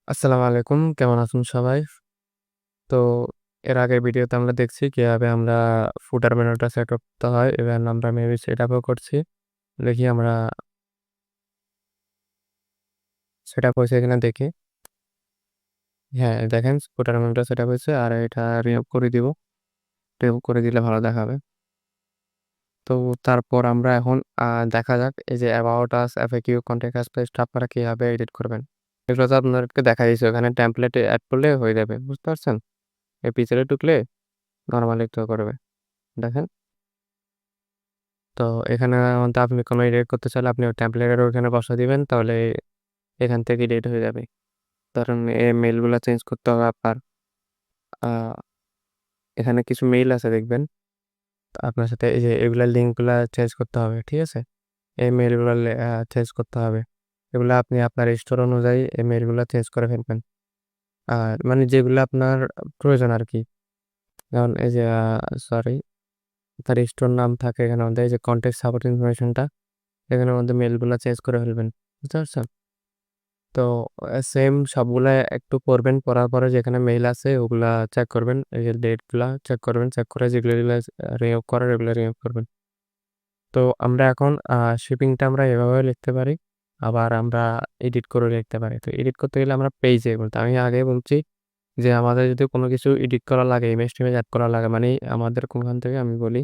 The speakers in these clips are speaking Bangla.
আসসালামু আলাইকুম। কেমন আছেন সবাই? তো এর আগের ভিডিওতে আমরা দেখছি কিভাবে আমরা ফুটার মেনুটা সেট করতে হয়। ইভেন আমরা মেবি সেটআপও করছি। দেখি আমরা সেটআপ হয়েছে কিনা দেখি। হ্যাঁ, দেখেন ফুটার মেনুটা সেটআপ হয়েছে আর এটা রিমুভ করে দিব। রিমুভ করে দিলে ভালো দেখাবে। তো তারপর আমরা এখন দেখা যাক এই যে অ্যাবাউট আস, এফএকিউ, কনটেক্ট আস পেজটা আপনারা কিভাবে এডিট করবেন। এগুলো তো আপনাদেরকে দেখাই দিয়েছি। ওখানে টেমপ্লেট এড করলে হয়ে যাবে। বুঝতে পারছেন? এই পিকচারে ঢুকলে নরমালি তো করবে। দেখেন। তো এখানে মধ্যে আপনি কোনো এডিট করতে চাইলে আপনি টেমপ্লেটের ওখানে বসায় দিবেন তাহলে এখান থেকে এডিট হয়ে যাবে। ধরেন এই মেইলগুলা চেঞ্জ করতে হবে আপনার। আ এখানে কিছু মেইল আছে দেখবেন। আপনার সাথে এই যে এগুলা লিঙ্কগুলা চেঞ্জ করতে হবে। ঠিক আছে? এই মেইলগুলা চেঞ্জ করতে হবে। এগুলা আপনি আপনার স্টোর অনুযায়ী এই মেইলগুলা চেঞ্জ করে ফেলবেন। আর মানে যেগুলা আপনার প্রয়োজন আরকি। যেমন এই যে সরি তার স্টোর নাম থাকে এখানের মধ্যে এই যে কনটেক্সট সাপোর্ট ইনফরমেশনটা এখানের মধ্যে মেইলগুলা চেঞ্জ করে ফেলবেন। বুঝতে পারছেন? তো সেম সবগুলা একটু পড়বেন, পড়ার পরে যেখানে মেইল আছে ওগুলা চেক করবেন। এই যে ডেটগুলা চেক করবেন। চেক করে যেগুলা রিমুভ করার এগুলা রিমুভ করবেন। তো আমরা এখন শিপিংটা আমরা এভাবেও লিখতে পারি। আবার আমরা এডিট করেও লিখতে পারি। তো এডিট করতে গেলে আমরা পেজে বলতে আমি আগেই বলছি যে আমাদের যদি কোনো কিছু এডিট করা লাগে, ইমেজ-টিমেজ এড করা লাগে মানে আমাদের কোনখান থেকে আমি বলি,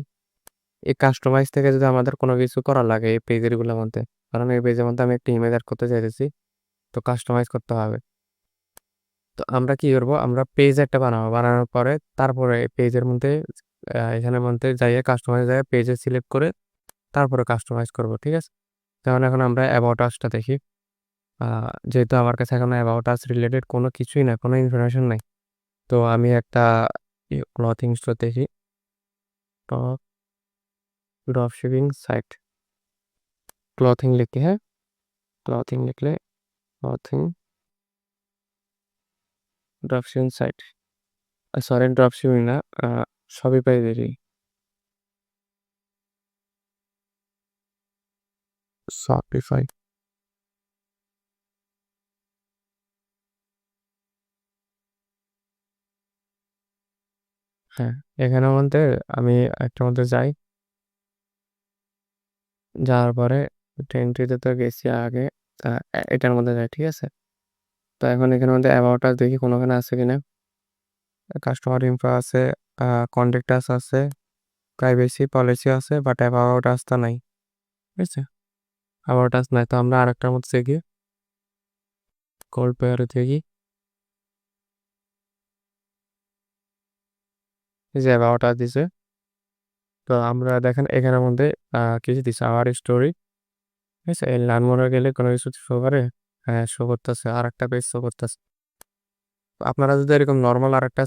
এই কাস্টমাইজ থেকে যদি আমাদের কোনো কিছু করা লাগে এই পেজের গুলোর মধ্যে। কারণ এই পেজের মধ্যে আমি একটা ইমেজ এড করতে চাইতেছি। তো কাস্টমাইজ করতে হবে। তো আমরা কি করব? আমরা পেজ একটা বানাবো। বানানোর পরে তারপরে পেজের মধ্যে এখানের মধ্যে যাইয়ে কাস্টমাইজ যাইয়ে পেজে সিলেক্ট করে তারপরে কাস্টমাইজ করব। ঠিক আছে? যেমন এখন আমরা অ্যাবাউট আস-টা দেখি। আ যেহেতু আমার কাছে এখন অ্যাবাউট আস রিলেটেড কোনো কিছুই নাই, কোনো ইনফরমেশন নাই। তো আমি একটা ক্লথিং স্টোর দেখি। Top drop shipping site. Clothing লিখি, হ্যাঁ? ক্লথিং লিখলে clothing drop shipping site. Sorry drop shipping না, আ শপিফাই দেখি। শপিফাই। হ্যাঁ, এখানের মধ্যে আমি একটার মধ্যে যাই। যাওয়ার পরে এন্ট্রিতে তো গেছি আগে। এটার মধ্যে যাই, ঠিক আছে? তো এখন এখানের মধ্যে অ্যাবাউট আস দেখি কোনোখানে আছে কিনা। কাস্টমার ইনফো আছে, আ কনট্যাক্ট আস আছে, প্রাইভেসি পলিসি আছে বাট অ্যাবাউট আস টা নাই। ঠিক আছে? অ্যাবাউট আস নাই। তো আমরা আরেকটার মধ্যে দেখি। কোল্ড পেয়ারে দেখি। এই যে অ্যাবাউট আস দিছে। তো আমরা দেখেন এখানের মধ্যে কিছু দিছে আওয়ার স্টোরি। ঠিক আছে? এই লার্ন মোরে গেলে কোনো কিছু শো করে? হ্যাঁ, শো করতেছে। আরেকটা পেজ শো করতেছে। আপনারা যদি এরকম নরমাল আরেকটা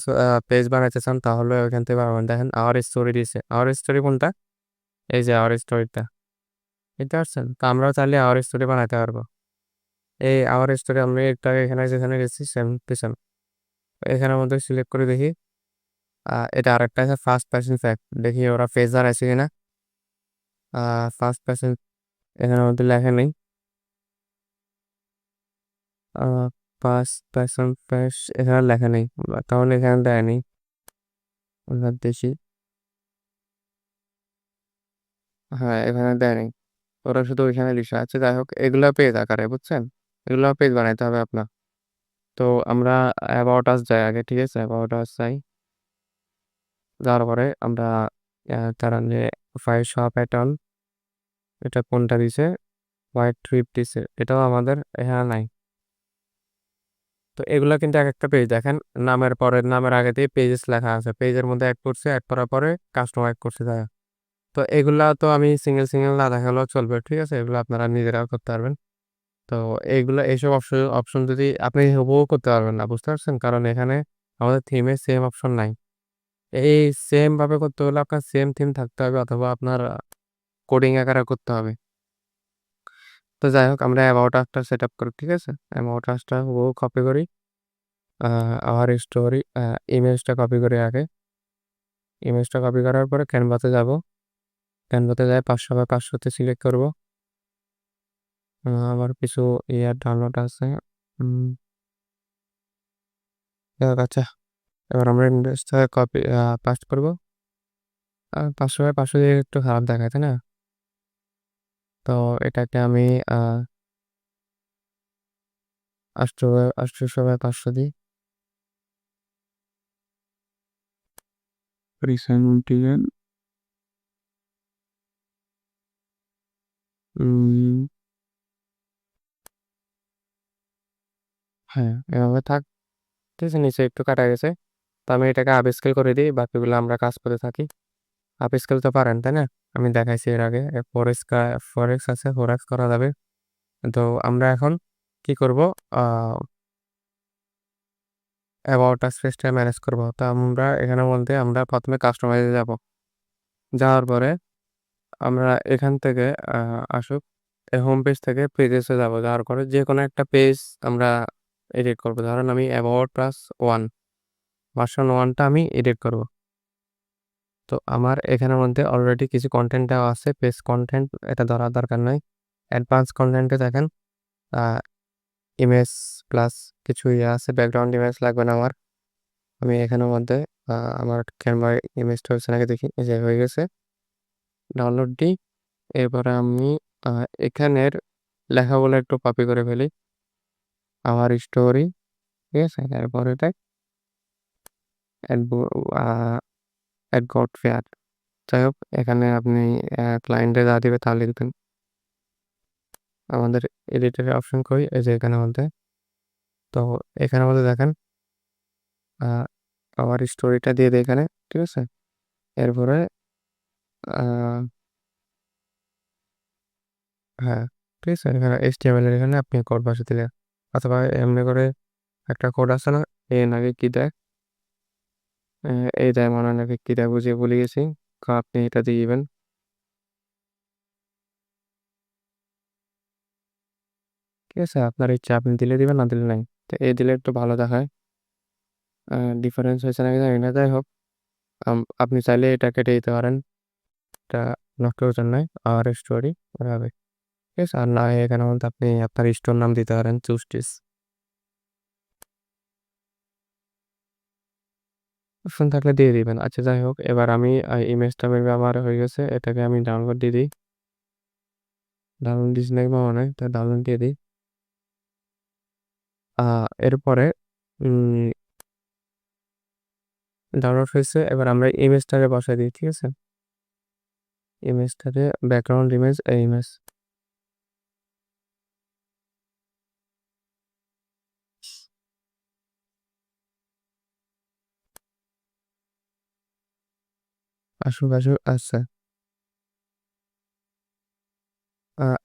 পেজ বানাইতে চান তাহলে ওইখান থেকে বানাবেন। দেখেন আওয়ার স্টোরি দিছে। আওয়ার স্টোরি কোনটা? এই যে আওয়ার স্টোরিটা। বুঝতে পারছেন? তো আমরাও চাইলে আওয়ার স্টোরি বানাইতে পারবো। এই আওয়ার স্টোরি আমি একটু আগে এখানে যেখানে গেছি সেম টু সেম। এখানের মধ্যে সিলেক্ট করে দেখি। এটা আরেকটা আছে ফার্স্ট পারসন ফ্যাক্ট। দেখি ওরা পেজ বানাইছে কিনা। আ ফার্স্ট পারসন এখানের মধ্যে লেখা নেই। আ ফার্স্ট পারসন ফ্যাক্ট এখানে লেখা নেই। তাহলে এখানে দেয়নি। আমরা দেখি। হ্যাঁ, এখানে দেয়নি। ওরা শুধু ওইখানে লিখা আছে। যাই হোক এগুলা পেজ আকারে বুঝছেন? এগুলা পেজ বানাইতে হবে আপনার। তো আমরা অ্যাবাউট আস যাই আগে, ঠিক আছে? অ্যাবাউট আস যাই। যাওয়ার পরে আমরা দাঁড়ান যে ফাইভ শপ প্যাটার্ন এটা কোনটা দিছে? হোয়াইট ট্রিপ দিছে। এটাও আমাদের এখানে নাই। তো এগুলা কিন্তু একেকটা পেজ দেখেন নামের পরে নামের আগে দিয়ে পেজেস লেখা আছে। পেজের মধ্যে এড করছে, এড করার পরে কাস্টমার এড করছে তারা। তো এগুলা তো আমি সিঙ্গেল না দেখালেও চলবে। ঠিক আছে? এগুলো আপনারা নিজেরাও করতে পারবেন। তো এইগুলা এইসব অপশন যদি আপনি হুবহু করতে পারবেন না। বুঝতে পারছেন? কারণ এখানে আমাদের থিমে সেম অপশন নাই। এই সেম ভাবে করতে হলে আপনার সেম থিম থাকতে হবে অথবা আপনার কোডিং আকারে করতে হবে। তো যাই হোক আমরা অ্যাবাউট আস-টা সেটআপ করি। ঠিক আছে? অ্যাবাউট আস-টা হুবহু কপি করি। আ আওয়ার স্টোরি ইমেজটা কপি করি আগে। ইমেজটা কপি করার পরে ক্যানভাতে যাব। ক্যানভাতে যাই ৫০০ বাই ৫০০ তে সিলেক্ট করব। আমার কিছু ডাউনলোড আছে। উম আচ্ছা, এবার আমরা ইনভয়েসটা কপি পাস্ট করব। ৫০০ বাই ৫০০ দিয়ে একটু খারাপ দেখায়, তাই না? তো এটাকে আমি আ ৮০০ বাই ৫০০ দিই। রিসেন্ট ইভেন উম হ্যাঁ, এভাবে থাক। ঠিক আছে? নিচে একটু কাটা গেছে। তো আমি এটাকে আপস্কেল করে দিই। বাকিগুলো আমরা কাজ করে থাকি। আপস্কেল তো পারেন, তাই না? আমি দেখাইছি এর আগে। 4x আছে, 4x করা যাবে। তো আমরা এখন কি করব? আ অ্যাবাউট আস পেজটা ম্যানেজ করব। তো আমরা এখানের মধ্যে আমরা ১ম এ কাস্টমাইজ এ যাব। যাওয়ার পরে আমরা এখান থেকে আ আসুক এই হোম পেজ থেকে পেজেস এ যাব। যাওয়ার পরে যেকোনো একটা পেজ আমরা এডিট করব। ধরেন আমি অ্যাবাউট প্লাস 1 ভার্সন 1 টা আমি এডিট করব। তো আমার এখানের মধ্যে অলরেডি কিছু কনটেন্ট দেওয়া আছে। পেজ কনটেন্ট এটা ধরার দরকার নাই। অ্যাডভান্স কনটেন্ট এ দেখেন আ ইমেজ প্লাস কিছু ইয়ে আছে। ব্যাকগ্রাউন্ড ইমেজ লাগবে না আমার। আমি এখানের মধ্যে আ আমার ক্যানভায় ইমেজটা হচ্ছে নাকি দেখি। এই যে হয়ে গেছে। ডাউনলোড দিই। এরপরে আমি আ এখানের লেখাগুলো একটু কপি করে ফেলি। আমার স্টোরি, ঠিক আছে? এরপরে এটাই এড ব আ এড গট ফেয়ার। যাই হোক এখানে আপনি ক্লায়েন্টে যা দিবে তা লিখবেন। আমাদের এডিটরের অপশন কই? এই যে এখানের মধ্যে। তো এখানের মধ্যে দেখেন আ আমার স্টোরিটা দিয়ে দেই এখানে। ঠিক আছে? এরপরে আ হ্যাঁ, ঠিক আছে? এখানে HTML এর এখানে আপনি কোড বসাতে দিলেন। অথবা এমনি করে একটা কোড আছে না? এ নাকি কি দেয়? এ এই দেয় মনে হয় নাকি কি দেয় বুঝিয়ে ভুলে গেছি। আপনি এটা দিয়ে দিবেন। ঠিক আছে? আপনার ইচ্ছা আপনি দিলে দিবেন, না দিলে নাই। তো এ দিলে একটু ভালো দেখায়। আ ডিফারেন্স হয়েছে নাকি জানি না। যাই হোক আপনি চাইলে এটা কেটে দিতে পারেন। এটা নষ্ট করার নাই। আর স্টোরি এভাবে। ঠিক আছে? আর না হয় এখানের মধ্যে আপনি আপনার স্টোর নাম দিতে পারেন চুজটিস। অপশন থাকলে দিয়ে দিবেন। আচ্ছা যাই হোক এবার আমি ইমেজটা মেবি আমার হয়ে গেছে। এটাকে আমি ডাউনলোড দিয়ে দিই। ডাউনলোড দিছি নাকি মনে নাই। তো ডাউনলোড দিয়ে দিই। আ এরপরে উম ডাউনলোড হয়েছে। এবার আমরা ইমেজটাকে বসায় দিই। ঠিক আছে? ইমেজটাতে ব্যাকগ্রাউন্ড ইমেজ এই ইমেজ। আসুক। আচ্ছা।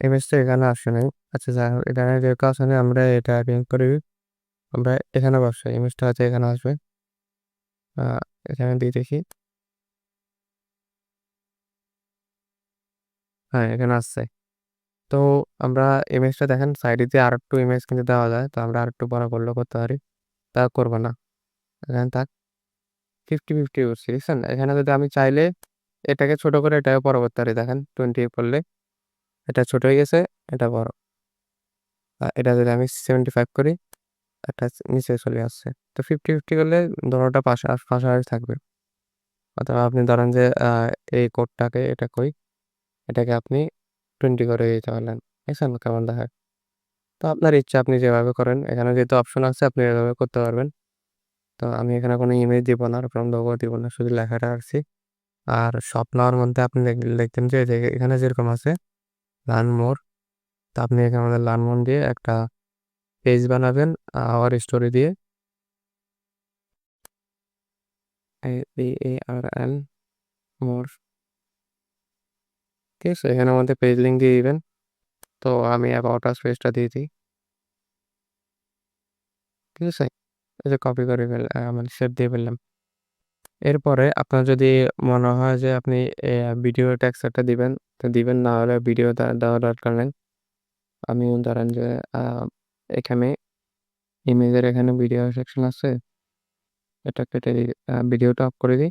ইমেজটা এখানে আসে নাই। আচ্ছা যাই হোক এখানে যেহেতু আসে নাই আমরা এটা রিমুভ করে আমরা এখানে বসাই। ইমেজটা হচ্ছে এখানে আসবে। আ এখানে দিয়ে দেখি। হ্যাঁ, এখানে আসছে। তো আমরা ইমেজটা দেখেন সাইডে দিয়ে আরেকটু ইমেজ কিন্তু দেওয়া যায়। তো আমরা আরেকটু বড় করলেও করতে পারি। তা করব না। এখানে থাক। 50-50 করছি দেখছেন? এখানে যদি আমি চাইলে এটাকে ছোট করে এটাকে বড় করতে পারি দেখেন 20 করলে এটা ছোট হয়ে গেছে, এটা বড়। এটা যদি আমি 75 করি এটা নিচে চলে আসছে। তো 50-50 করলে দোনোটা পাশাপাশি থাকবে। অথবা আপনি ধরেন যে এই কোডটাকে এটা এটাকে আপনি 20 করে দিতে পারলেন। দেখছেন কেমন দেখায়? তো আপনার ইচ্ছা আপনি যেভাবে করেন। এখানে যেহেতু অপশন আছে আপনি এভাবে করতে পারবেন। তো আমি এখানে কোনো ইমেজ দিব না, কোনো লোগো দিব না। শুধু লেখাটা রাখছি। আর স্বপ্নার মধ্যে আপনি লিখতেন যে এখানে যেরকম আছে লার্ন মোর। তো আপনি এখানে আমাদের লার্ন মোর দিয়ে একটা পেজ বানাবেন আওয়ার স্টোরি দিয়ে ARN মোর। ঠিক আছে? এখানে আমাদের পেজ লিঙ্ক দিয়ে দিবেন। তো আমি অ্যাবাউট আস পেজটা দিয়ে দিই। ঠিক আছে? এই যে কপি করে মানে সেভ দিয়ে ফেললাম। এরপরে আপনার যদি মনে হয় যে আপনি ভিডিও টেক্সট একটা দিবেন, তো দিবেন। না হলে ভিডিও দেওয়ার দরকার নেই। আমি ধরেন যে আ এখানে ইমেজের এখানে ভিডিও সেকশন আছে। এটা কেটে দিয়ে ভিডিওটা অফ করে দিই।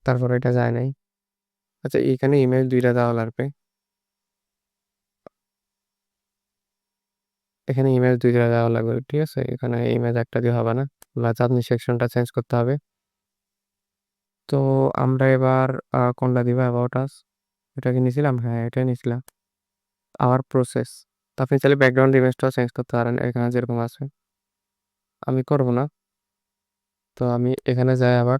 তারপরে এটা যায় নাই। আচ্ছা এখানে ইমেজ ২ টা দেওয়া লাগবে। এখানে ইমেজ 2টা দেওয়া লাগবে, ঠিক আছে? এখানে ইমেজ একটা দিয়ে হবে না, প্লাস আপনি সেকশনটা চেঞ্জ করতে হবে। তো আমরা এবার কোনটা দিব? অ্যাবাউট আস, এটা কি নিয়েছিলাম? হ্যাঁ, এটাই নিয়েছিলাম। আওয়ার প্রসেস, তো আপনি চাইলে ব্যাকগ্রাউন্ড ইমেজটাও চেঞ্জ করতে পারেন এখানে যেরকম আছে। আমি করব না, তো আমি এখানে যাই আবার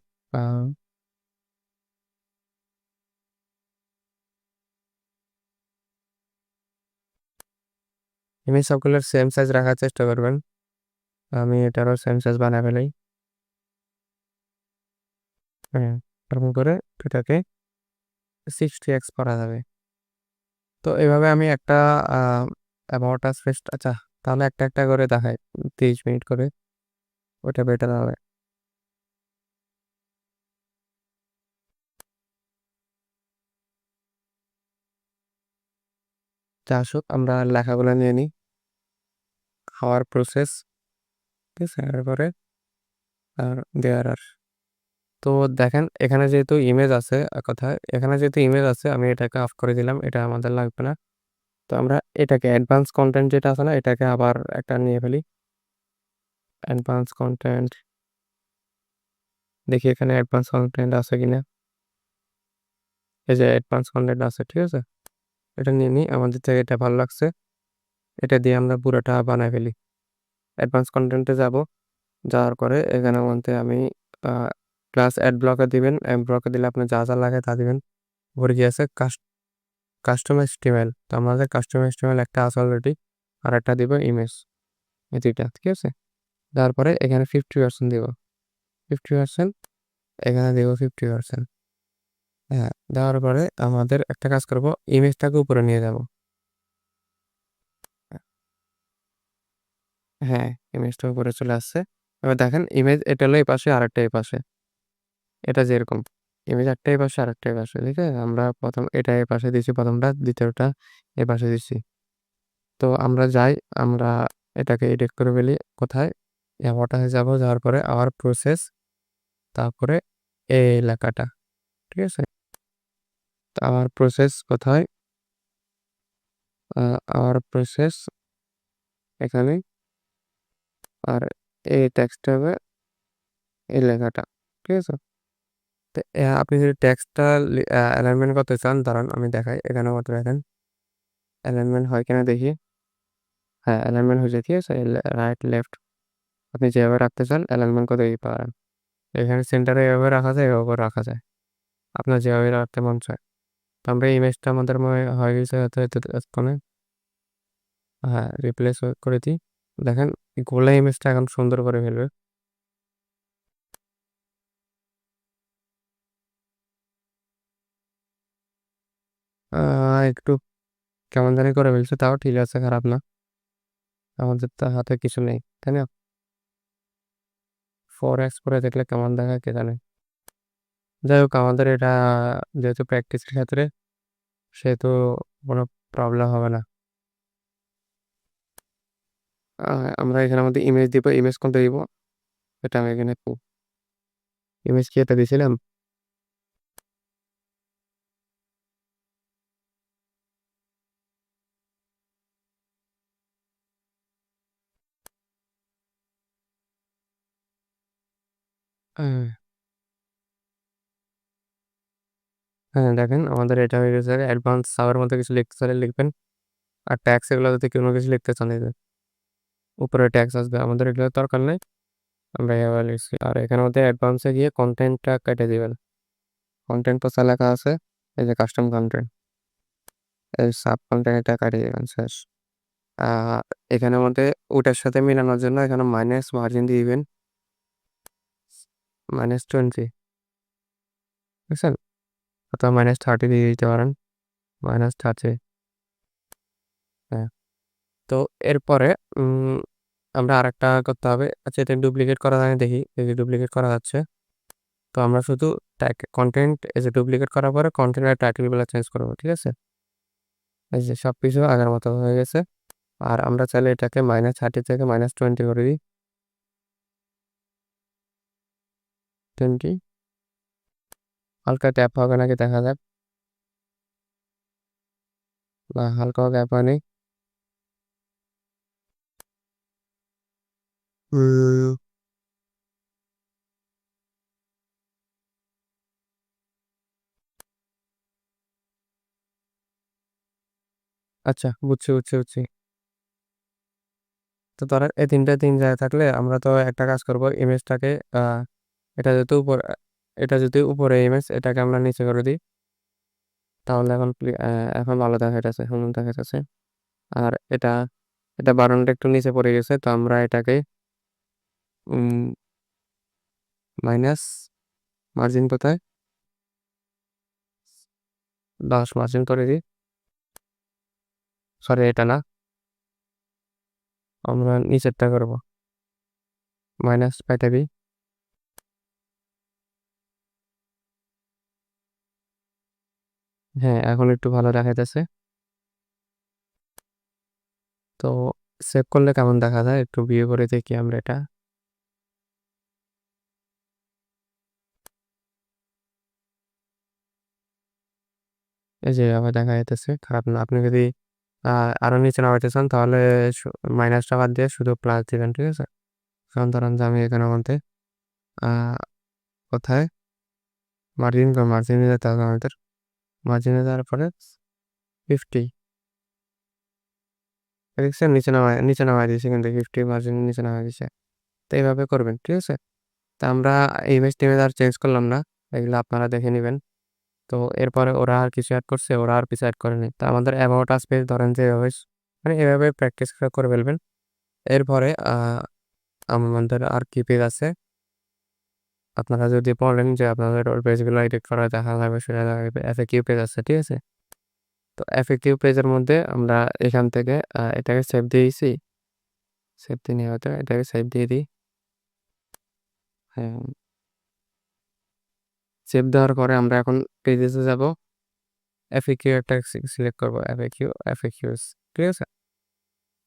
ইমেজ সবগুলোর সেম সাইজ রাখার চেষ্টা করবেন। আমি এটারও সেম সাইজ বানায় ফেলাই। হ্যাঁ, এরকম করে এটাকে 60x করা যাবে। তো এভাবে আমি একটা অ্যাবাউট আস ফেস্ট, আচ্ছা তাহলে একটা একটা করে দেখাই, 30 মিনিট করে, ওটা বেটার হবে। যা আসুক, আমরা লেখাগুলো নিয়ে নিই। খাওয়ার প্রসেস, ঠিক আছে, এরপরে আর দেয়ার আর। তো দেখেন এখানে যেহেতু ইমেজ আছে, কথায় এখানে যেহেতু ইমেজ আছে, আমি এটাকে অফ করে দিলাম, এটা আমাদের লাগবে না। তো আমরা এটাকে অ্যাডভান্স কন্টেন্ট যেটা আছে না, এটাকে আবার একটা নিয়ে ফেলি। অ্যাডভান্স কন্টেন্ট, দেখি এখানে অ্যাডভান্স কন্টেন্ট আছে কিনা। এই যে অ্যাডভান্স কন্টেন্ট আছে, ঠিক আছে, এটা নিয়ে নিই, আমাদের থেকে এটা ভালো লাগছে। এটা দিয়ে আমরা পুরোটা বানাই ফেলি। অ্যাডভান্স কন্টেন্টে যাব, যাওয়ার পরে এখানে মধ্যে আমি ক্লাস অ্যাড ব্লকে দিবেন, অ্যাড ব্লকে দিলে আপনি যা যা লাগে তা দিবেন। উপরে কি আছে? কাস্টম HTML, তো আমাদের কাস্টম HTML একটা আছে অলরেডি, আর একটা দিব ইমেজ, এই দুইটা, ঠিক আছে। তারপরে এখানে 50% দিব, 50%, এখানে দিব 50%। হ্যাঁ, দেওয়ার পরে আমাদের একটা কাজ করব, ইমেজটাকে উপরে নিয়ে যাব। হ্যাঁ, ইমেজটা উপরে চলে আসছে। এবার দেখেন ইমেজ এটা হলো এই পাশে, আর একটা এই পাশে। এটা যেরকম ইমেজ একটা এই পাশে আর একটা এই পাশে, ঠিক আছে, আমরা প্রথম এটা এই পাশে দিছি, প্রথমটা, দ্বিতীয়টা এই পাশে দিছি। তো আমরা যাই, আমরা এটাকে এডিট করে ফেলি। কোথায়? অ্যাবাউটে যাব, যাওয়ার পরে আওয়ার প্রসেস, তারপরে এই লেখাটা, ঠিক আছে। তো আওয়ার প্রসেস কোথায়? আওয়ার প্রসেস এখানে, আর এই টেক্সট হবে এই লেখাটা, ঠিক আছে। তো আপনি যদি টেক্সটটা অ্যালাইনমেন্ট করতে চান, দাঁড়ান আমি দেখাই, এখানে মতো দেখেন অ্যালাইনমেন্ট হয় কিনা দেখি। হ্যাঁ, অ্যালাইনমেন্ট হয়েছে, ঠিক আছে, রাইট লেফট আপনি যেভাবে রাখতে চান অ্যালাইনমেন্ট করে দিতে পারেন। এখানে সেন্টারে এভাবে রাখা যায়, এভাবে রাখা যায়, আপনার যেভাবে রাখতে মন চায়। তো আমরা ইমেজটা আমাদের মনে হয়ে গেছে হয়তো এতক্ষণে। হ্যাঁ, রিপ্লেস করে দিই। দেখেন গোলা ইমেজটা এখন সুন্দর করে ফেলবে। একটু কেমন জানি করে ফেলছে, তাও ঠিক আছে, খারাপ না। আমাদের তো হাতে কিছু নেই, তাই না? 4x করে দেখলে কেমন দেখা কে জানে। যাই হোক, আমাদের এটা যেহেতু প্র্যাকটিসের ক্ষেত্রে, সেহেতু কোনো প্রবলেম হবে না। আমরা এখানে আমাদের ইমেজ দিব, ইমেজ কোনটা দিব এটা আমি এখানে ইমেজ কি এটা দিয়েছিলাম। হ্যাঁ, হ্যাঁ, দেখেন আমাদের এটা হয়ে গেছে। অ্যাডভান্স সাবের মধ্যে কিছু লিখতে চাইলে লিখবেন, আর ট্যাক্স এগুলো যদি কোনো কিছু লিখতে চান, এই যে উপরে ট্যাক্স আসবে, আমাদের এগুলো দরকার নেই, আমরা এভাবে লিখছি। আর এখানে মধ্যে অ্যাডভান্সে গিয়ে কন্টেন্টটা কেটে দিবেন। কন্টেন্ট পোস্ট লেখা আছে, এই যে কাস্টম কন্টেন্ট, এই সাব কন্টেন্ট এটা কাটিয়ে দিবেন, শেষ। আহ এখানের মধ্যে ওটার সাথে মেলানোর জন্য এখানে মাইনাস মার্জিন দিয়ে দিবেন, -20, বুঝছেন? অথবা -30 দিয়ে দিতে পারেন, -30। হ্যাঁ, তো এরপরে উম, আমরা আরেকটা করতে হবে। আচ্ছা, এটা ডুপ্লিকেট করা যায় না, দেখি এই যে ডুপ্লিকেট করা যাচ্ছে। তো আমরা শুধু কন্টেন্ট, এই যে ডুপ্লিকেট করার পরে কন্টেন্ট আর টাইটেলগুলো চেঞ্জ করবো, ঠিক আছে। এই যে সব কিছু আগের মতো হয়ে গেছে। আর আমরা চাইলে এটাকে -30 থেকে -20 করে দিই, 20। হালকা ট্যাপ হবে নাকি দেখা যাক, বা হালকা ট্যাপ হয়নি। উম, আচ্ছা, বুঝছি, বুঝছি, বুঝছি। তো ধরেন এই ৩ জায়গায় থাকলে আমরা তো একটা কাজ করব, ইমেজটাকে আ এটা যেহেতু এটা যদি উপরে ইমেজ, এটাকে আমরা নিচে করে দিই। তাহলে এখন ভালো দেখা যাচ্ছে, সুন্দর দেখা যাচ্ছে। আর এটা বাটনটা একটু নিচে পড়ে গেছে। তো আমরা এটাকে উম মাইনাস মার্জিন কোথায়? ১০ মার্জিন করে দিই। সরি, এটা না। আমরা নিচেরটা করব। মাইনাস পাইটা দিই। হ্যাঁ, এখন একটু ভালো দেখা যাচ্ছে। তো সেভ করলে কেমন দেখা যায়? একটু ভিউ করে দেখি আমরা এটা। এই যে আবার দেখা যাইতেছে, খারাপ না। আপনি যদি আরো নিচে নামাইতে চান তাহলে মাইনাসটা বাদ দিয়ে শুধু প্লাস দিবেন, ঠিক আছে? কারণ ধরেন যে আমি এখানের মধ্যে আ কোথায় মার্জিনে যেতে হবে আমাদের। মার্জিনে যাওয়ার পরে 50 দেখছেন? নিচে নামায় দিয়েছে কিন্তু 50 মার্জিনের নিচে নামায় দিছে। তো এইভাবে করবেন, ঠিক আছে? তো আমরা ইমেজ-টিমেজ আর চেঞ্জ করলাম না। এগুলো আপনারা দেখে নিবেন। তো এরপরে ওরা আর কিছু এড করছে, ওরা আর কিছু এড করেনি। তো আমাদের অ্যাবাউট আস পেজ ধরেন যে এভাবে মানে এভাবে প্র্যাকটিস করে ফেলবেন। এরপরে আমাদের আর কি পেজ আছে? আপনারা যদি বলেন যে আপনাদের ওই পেজগুলো এডিট করা দেখা যাবে, সেটা দেখা যাবে। FAQ পেজ আছে, ঠিক আছে? তো FAQ পেজের মধ্যে আমরা এখান থেকে এটাকে সেভ দিয়েছি। সেভ দিয়ে নেওয়া হতো, এটাকে সেভ দিয়ে দিই। হ্যাঁ, সেভ দেওয়ার পরে আমরা এখন পেজেসে যাব। FAQ একটা সিলেক্ট করব। FAQs, ঠিক আছে?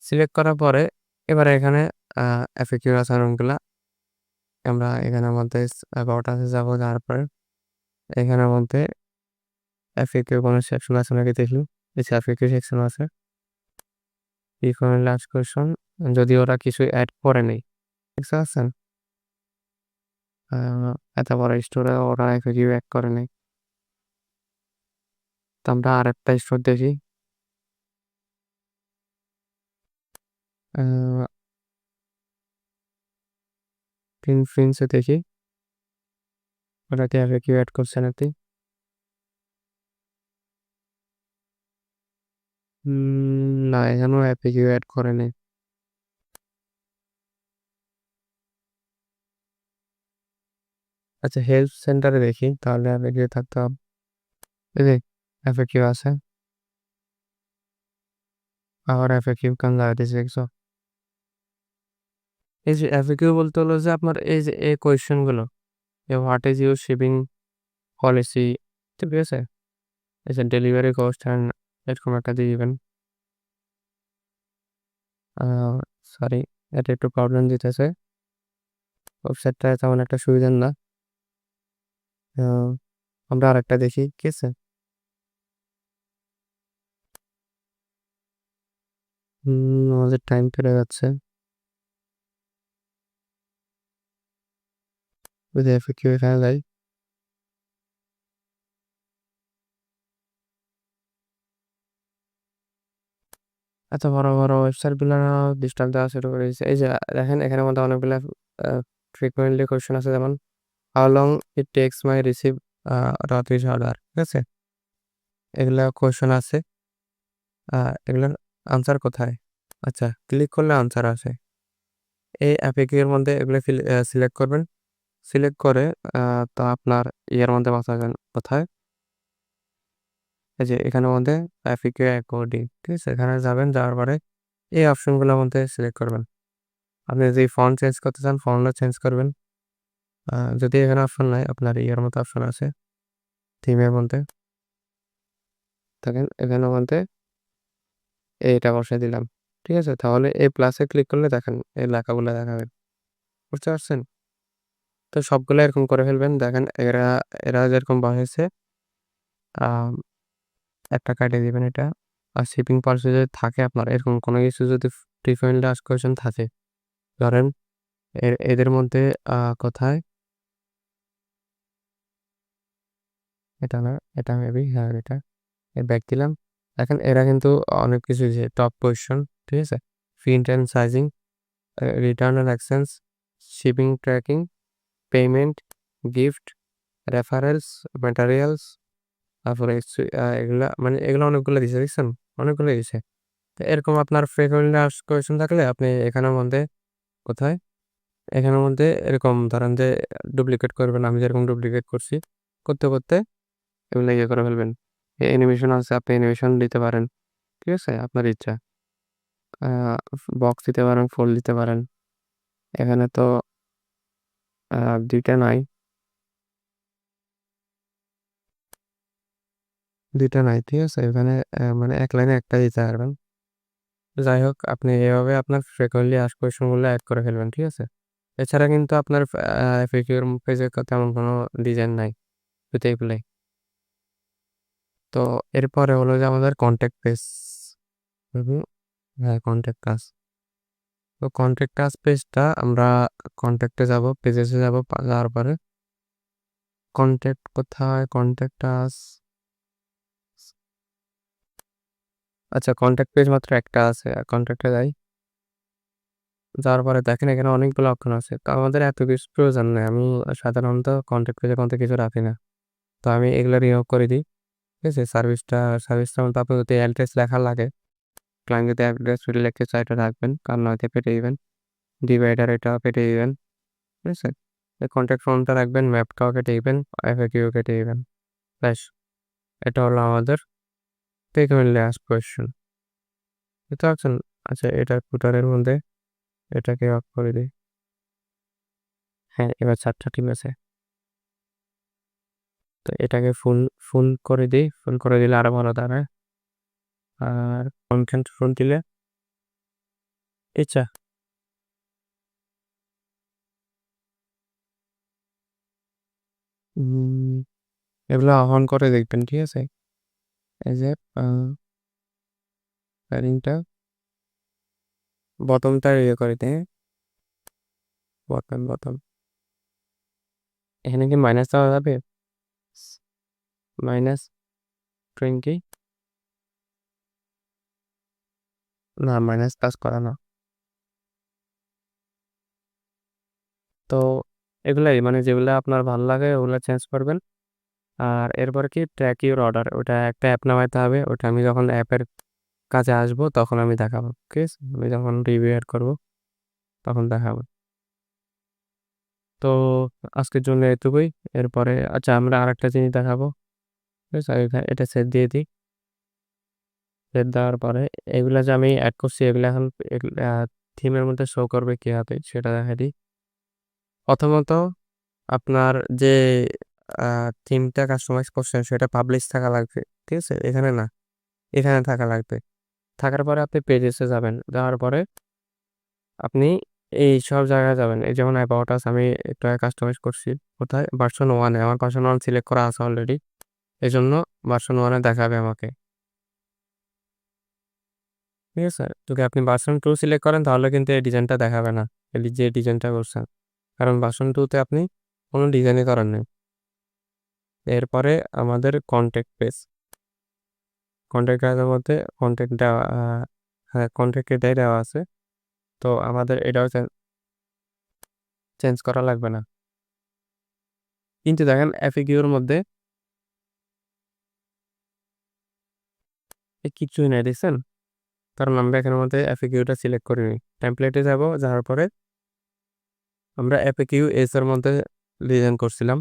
সিলেক্ট করার পরে এবারে এখানে FAQ আছে অনেকগুলা। আমরা এখানের মধ্যে অ্যাবাউট আস-এ যাব। যাওয়ার পরে এখানের মধ্যে FAQ কোনো সেকশন আছে নাকি দেখি। এই যে FAQ সেকশন আছে। frequently asked question, যদি ওরা কিছু এড করে নাই। দেখতে পাচ্ছেন? আ এত বড় স্টোরে ওরা FAQ এড করে নাই। তো আমরা আরেকটা স্টোর দেখি। আ প্রিন্স এ দেখি ওরা কি FAQ এড করছে নাকি? না, এখানেও FAQ এড করে নাই। আচ্ছা, হেল্প সেন্টারে দেখি তাহলে FAQ থাকতে হবে। এই যে FAQ আছে। আবার FAQ কেন লাগাই দিছে দেখছো? এই যে FAQ বলতে হলো যে আপনার এই যে এই কোয়েশ্চেন গুলো, what is your shipping policy, ঠিক আছে? এই যে ডেলিভারি কস্ট অ্যান্ড এরকম একটা দিয়ে দিবেন। আ সরি, এটা একটু প্রবলেম দিতেছে। ওয়েবসাইটটা তেমন একটা সুবিধার না। আ আমরা আরেকটা দেখি, ঠিক আছে? আমাদের টাইম চলে যাচ্ছে। যদি FAQ এখানে যাই। এত বড় ওয়েবসাইটগুলো ডিস্টার্ব দেওয়া শুরু করে দিয়েছে। এই যে দেখেন এখানের মধ্যে অনেকগুলা আ frequently কোয়েশ্চেন আছে, যেমন how long it takes my receive Turkish order, ঠিক আছে? এগুলা কোয়েশ্চেন আছে। আ এগুলার আনসার কোথায়? আচ্ছা, ক্লিক করলে আনসার আসে। এই FAQ এর মধ্যে এগুলো সিলেক্ট করবেন। সিলেক্ট করে আ তো আপনার ইয়ের মধ্যে বসাবেন কোথায়? এই যে এখানের মধ্যে FAQ অ্যাকর্ডিং, ঠিক আছে? এখানে যাবেন, যাওয়ার পরে এই অপশনগুলোর মধ্যে সিলেক্ট করবেন। আপনি যদি ফন্ট চেঞ্জ করতে চান, ফন্টও চেঞ্জ করবেন। যদি এখানে অপশন নাই, আপনার ইয়ের মতো অপশন আছে থিমের মধ্যে। দেখেন এখানের মধ্যে এইটা বসায় দিলাম। ঠিক আছে? তাহলে এই প্লাসে ক্লিক করলে দেখেন এই লেখাগুলা দেখাবে। বুঝতে পারছেন? তো সবগুলা এরকম করে ফেলবেন। দেখেন এরা যেরকম বসাইছে আ একটা কাটিয়ে দিবেন এটা। আর শিপিং পলিসি যদি থাকে আপনার এরকম কোনো কিছু, যদি frequently asked question থাকে, ধরেন এদের মধ্যে কোথায় এটা না, এটা মেবি হ্যাঁ এটা। ব্যাক দিলাম। দেখেন এরা কিন্তু অনেক কিছু দিয়েছে। টপ পজিশন, ঠিক আছে? Print and sizing, return and exchange, shipping tracking, payment, gift, referrals, materials, তারপরে এগুলা মানে এগুলো অনেকগুলো দিছে দেখছেন? অনেকগুলো দিছে। তো এরকম আপনার ফ্রিকোয়েন্টলি আস্কড কোয়েশ্চেন থাকলে আপনি এখানের মধ্যে কোথায়? এখানের মধ্যে এরকম ধরেন যে ডুপ্লিকেট করবেন। আমি যেরকম ডুপ্লিকেট করছি। করতে এগুলো ইয়ে করে ফেলবেন। অ্যানিমেশন আছে, আপনি অ্যানিমেশন দিতে পারেন। ঠিক আছে? আপনার ইচ্ছা। আ বক্স দিতে পারেন, ফুল দিতে পারেন। এখানে তো আ ২ টা নাই। ২ টা নাই। ঠিক আছে? এখানে মানে এক লাইনে একটা দিতে পারবেন। যাই হোক আপনি এভাবে আপনার frequently asked question গুলো এড করে ফেলবেন। ঠিক আছে? এছাড়া কিন্তু আপনার FAQ এর পেজে তেমন কোনো ডিজাইন নাই। শুধু এগুলাই। তো এরপরে হলো যে আমাদের কনট্যাক্ট পেজ। হুম, হ্যাঁ, কনট্যাক্ট আস। তো কনট্যাক্ট আস পেজটা আমরা কনট্যাক্টে যাব, পেজেসে যাব, যাওয়ার পরে কনট্যাক্ট কোথায়? কনট্যাক্ট আস। আচ্ছা, কনট্যাক্ট পেজ মাত্র একটা আছে। কনট্যাক্টে যাই। যাওয়ার পরে দেখেন এখানে অনেকগুলো অপশন আছে। তো আমাদের এত কিছু প্রয়োজন নেই। আমি সাধারণত কনট্যাক্ট পেজে কোনো কিছু রাখি না। তো আমি এগুলো রিমুভ করে দিই। ঠিক আছে? সার্ভিসটার মধ্যে আপনার যদি অ্যাড্রেস লেখা লাগে, ক্লায়েন্ট যদি অ্যাড্রেস যদি লিখতে চায় এটা রাখবেন। আর নয়তো কেটে দিবেন। ডিভাইডার এটা কেটে দিবেন। ঠিক আছে? কনট্যাক্ট ফর্মটা রাখবেন, ম্যাপটাও কেটে দিবেন, FAQ কেটে দিবেন। ব্যাস, এটা হলো আমাদের frequently asked question। বুঝতে পারছেন? আচ্ছা, এটা ফুটারের মধ্যে এটাকে অফ করে দিই। হ্যাঁ, এবার চারটা ঠিক আছে। তো এটাকে ফুল করে দিই। ফুল করে দিলে আরো ভালো দাঁড়ায়। আর কনটেন্ট ফুল দিলে ইচ্ছা। উম, এগুলো অন করে দেখবেন। ঠিক আছে? এই যে প্যাডিংটা বটমটা ইয়ে করে দিই। বটম এখানে কি মাইনাস দেওয়া যাবে? -20। না, মাইনাস কাজ করা না। তো এগুলাই মানে যেগুলো আপনার ভালো লাগে ওগুলো চেঞ্জ করবেন। আর এরপরে কি ট্র্যাক ইউর অর্ডার, ওটা একটা অ্যাপ নামাইতে হবে। ওটা আমি যখন অ্যাপের কাজে আসবো তখন আমি দেখাবো। ঠিক আছে? আমি যখন রিভিউ এড করবো তখন দেখাবো। তো আজকের জন্য এটুকুই। এরপরে আচ্ছা আমরা আরেকটা জিনিস দেখাবো। ঠিক আছে? এটা সেট দিয়ে দিই। সেট দেওয়ার পরে এগুলা যে আমি অ্যাড করছি এগুলা এখন থিমের মধ্যে শো করবে কিভাবে সেটা দেখা দিই। প্রথমত আপনার যে থিমটা কাস্টমাইজ করছেন সেটা পাবলিশ থাকা লাগবে। ঠিক আছে? এখানে না, এখানে থাকা লাগবে। থাকার পরে আপনি পেজেসে যাবেন। যাওয়ার পরে আপনি এই সব জায়গায় যাবেন। এই যেমন অ্যাবাউট আস আমি একটু আগে কাস্টমাইজ করছি। কোথায়? ভার্সন 1 এ। আমার ভার্সন 1 সিলেক্ট করা আছে অলরেডি। এজন্য ভার্সন 1 এ দেখাবে আমাকে। ঠিক আছে? যদি আপনি ভার্সন 2 সিলেক্ট করেন তাহলে কিন্তু এই ডিজাইনটা দেখাবে না। এই যে ডিজাইনটা করছেন। কারণ ভার্সন 2 তে আপনি কোনো ডিজাইনই করেন নাই। এরপরে আমাদের কনট্যাক্ট পেজ। কনট্যাক্ট পেজের মধ্যে কনট্যাক্ট দেওয়া হ্যাঁ, কনট্যাক্ট এটাই দেওয়া আছে। তো আমাদের এটাও চেঞ্জ করা লাগবে না। কিন্তু দেখেন FAQ এর মধ্যে কিচ্ছুই নাই দেখছেন? কারণ আমরা এখানের মধ্যে FAQ টা সিলেক্ট করিনি। টেমপ্লেটে যাব, যাওয়ার পরে আমরা FAQ এস এর মধ্যে ডিজাইন করছিলাম।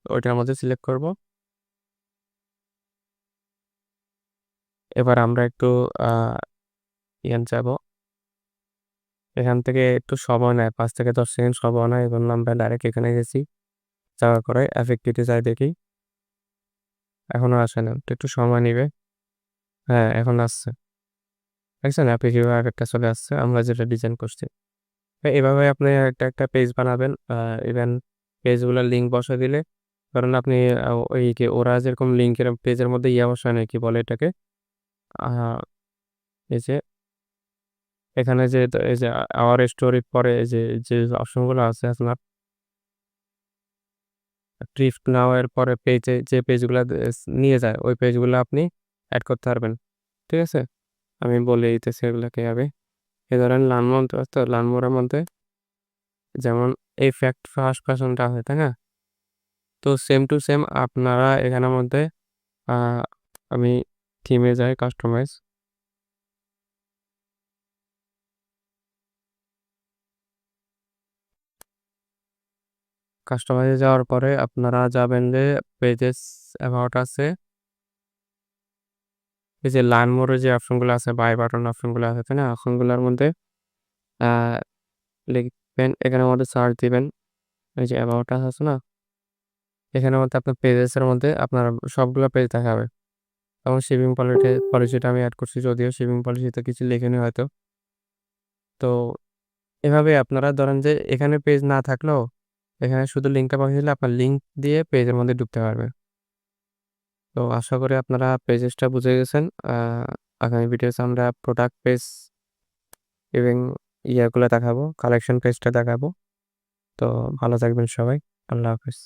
ওইটার মধ্যে সিলেক্ট করব। এবার আমরা একটু আ যাব। এখান থেকে একটু সময় নেয়, ৫ থেকে ১০ সেকেন্ড সময় নেয়। এজন্য আমরা ডাইরেক্ট এখানে গেছি। যাওয়ার পরে FAQ তে যাই দেখি। এখনো আসে না। একটু সময় নিবে। হ্যাঁ, এখন আসছে। দেখছেন? FAQ আরেকটা চলে আসছে। আমরা যেটা ডিজাইন করছি। এভাবে আপনি একটা পেজ বানাবেন। ইভেন পেজগুলোর লিঙ্ক বসায় দিলে ধরেন আপনি ওই কি ওরা যেরকম লিঙ্কের পেজের মধ্যে বসায় না, কি বলে এটাকে? আ এই যে এখানে যে এই যে আওয়ার স্টোরি পরে যে অপশনগুলো আছে আপনার ড্রিফট নাও এর পরে পেজে যে পেজগুলো নিয়ে যায় ওই পেজগুলো আপনি অ্যাড করতে পারবেন। ঠিক আছে? আমি বলে দিতেছি এগুলা কিভাবে। এই ধরেন লানমোর তো লানমোরের মধ্যে যেমন এই ফ্যাক্ট ফার্স্ট পারসনটা আছে, তাই না? তো সেম টু সেম আপনারা এখানের মধ্যে আ আমি থিমে যাই কাস্টমাইজ। কাস্টমাইজে যাওয়ার পরে আপনারা যাবেন যে পেজেস অ্যাবাউট আছে। এই যে লার্ন মোর যে অপশনগুলো আছে বাই বাটন অপশনগুলো আছে, তাই না? অপশনগুলোর মধ্যে আ লিখবেন এখানের মধ্যে সার্চ দিবেন। এই যে অ্যাবাউট আস আছে না? এখানের মধ্যে আপনার পেজেসের মধ্যে আপনার সবগুলা পেজ দেখাবে। এবং শিপিং পলিসিটা আমি এড করছি যদিও শিপিং পলিসিতে কিছু লেখেনি হয়তো। তো এভাবে আপনারা ধরেন যে এখানে পেজ না থাকলেও এখানে শুধু লিঙ্কটা পাঠিয়ে দিলে আপনার লিঙ্ক দিয়ে পেজের মধ্যে ঢুকতে পারবে। তো আশা করি আপনারা পেজেসটা বুঝে গেছেন। আগামী ভিডিওতে আমরা প্রোডাক্ট পেজ এবং ইয়াগুলা দেখাবো, কালেকশন পেজটা দেখাবো। তো ভালো থাকবেন সবাই। আল্লাহ হাফেজ।